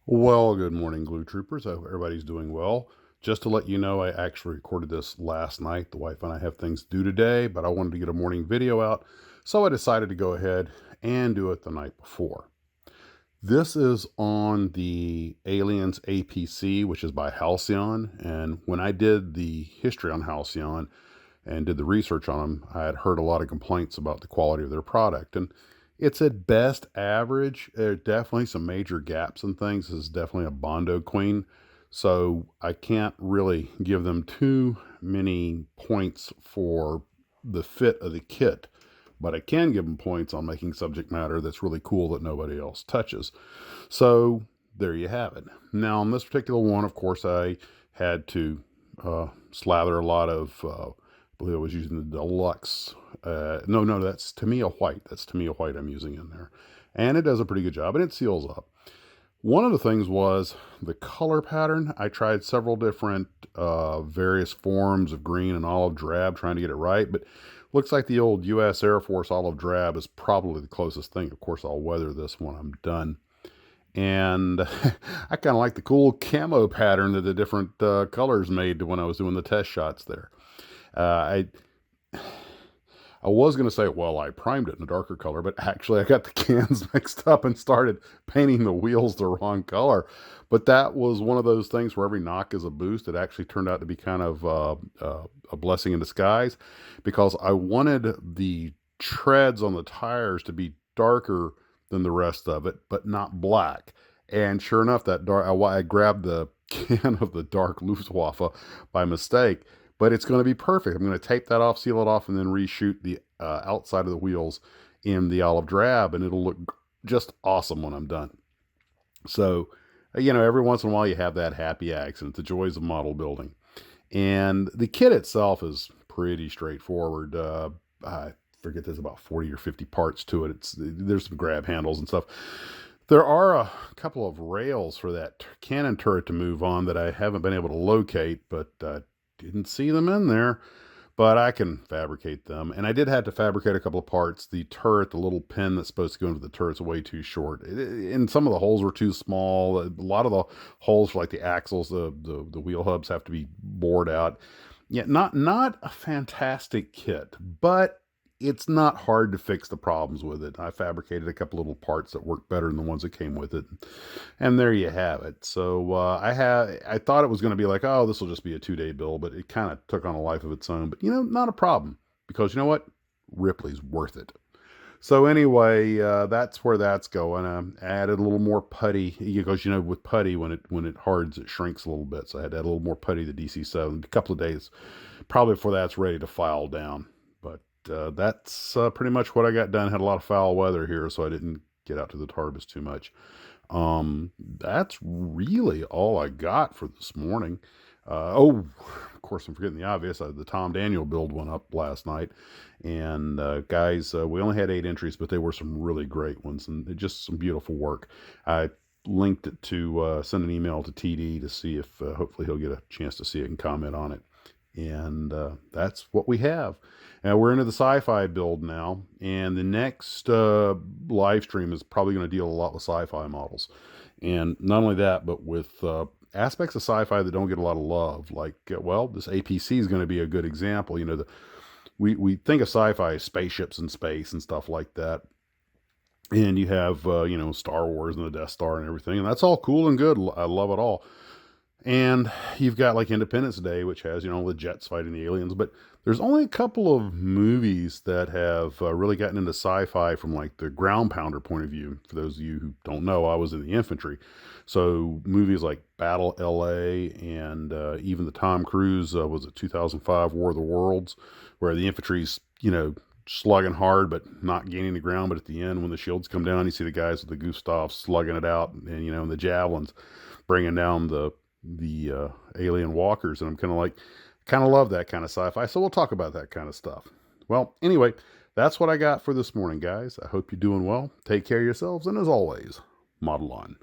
Well, good morning, Glue Troopers. I hope everybody's doing well. Just to let you know, I actually recorded this last night. The wife and I have things to do today, but I wanted to get a morning video out, so I decided to go ahead and do it the night before. This is on the Aliens APC, which is by Halcyon. And when I did the history on Halcyon and did the research on them, I had heard a lot of complaints about the quality of their product. And it's at best average. There are definitely some major gaps and things. This is definitely a Bondo Queen. So I can't really give them too many points for the fit of the kit, but I can give them points on making subject matter that's really cool that nobody else touches. So there you have it. Now, on this particular one, of course, I had to slather a lot of, I believe I was using the Deluxe. No, that's Tamiya White. That's Tamiya White I'm using in there. And it does a pretty good job, and it seals up. One of the things was the color pattern. I tried several different various forms of green and olive drab trying to get it right, but looks like the old U.S. Air Force olive drab is probably the closest thing. Of course, I'll weather this when I'm done. And I kind of like the cool camo pattern that the different colors made when I was doing the test shots there. I was going to say, well, I primed it in a darker color, but actually I got the cans mixed up and started painting the wheels the wrong color. But that was one of those things where every knock is a boost. It actually turned out to be kind of a blessing in disguise, because I wanted the treads on the tires to be darker than the rest of it, but not black. And sure enough, that dark, I grabbed the can of the dark Luftwaffe by mistake, but it's going to be perfect. I'm going to tape that off, seal it off, and then reshoot the outside of the wheels in the olive drab, and it'll look just awesome when I'm done. So, every once in a while you have that happy accident, the joys of model building. And the kit itself is pretty straightforward. I forget, there's about 40 or 50 parts to it. There's some grab handles and stuff. There are a couple of rails for that cannon turret to move on that I haven't been able to locate, but didn't see them in there. But I can fabricate them. And I did have to fabricate a couple of parts. The turret, the little pin that's supposed to go into the turret's way too short. And some of the holes were too small. A lot of the holes for like the axles, the wheel hubs have to be bored out. Yeah, not a fantastic kit, but it's not hard to fix the problems with it. I fabricated a couple little parts that work better than the ones that came with it, and there you have it. So I thought it was going to be like, oh, this will just be a 2-day build, but it kind of took on a life of its own. But not a problem, because you know what, Ripley's worth it. So anyway, that's where that's going. I added a little more putty, because with putty, when it hards, it shrinks a little bit. So I had to add a little more putty to DC7. A couple of days, probably before that's ready to file down. But that's pretty much what I got done. Had a lot of foul weather here, so I didn't get out to the Tarbis too much. That's really all I got for this morning. Of course, I'm forgetting the obvious. The Tom Daniel build went up last night. And guys, we only had 8 entries, but they were some really great ones, and just some beautiful work. I linked it to send an email to TD to see if hopefully he'll get a chance to see it and comment on it. And that's what we have. Now we're into the sci-fi build now, and the next live stream is probably going to deal a lot with sci-fi models. And not only that, but with aspects of sci-fi that don't get a lot of love. Like, this APC is going to be a good example. We think of sci-fi as spaceships in space and stuff like that. And you have, Star Wars and the Death Star and everything. And that's all cool and good. I love it all. And you've got like Independence Day, which has, the jets fighting the aliens. But there's only a couple of movies that have really gotten into sci-fi from like the ground pounder point of view. For those of you who don't know, I was in the infantry. So movies like Battle LA and even the Tom Cruise, was it 2005 War of the Worlds, where the infantry's, slugging hard but not gaining the ground. But at the end, when the shields come down, you see the guys with the Gustavs slugging it out, and the javelins bringing down the alien walkers. And I'm kind of love that kind of sci-fi. So we'll talk about that kind of stuff. Well, anyway, that's what I got for this morning, guys. I hope you're doing well. Take care of yourselves, and as always, model on.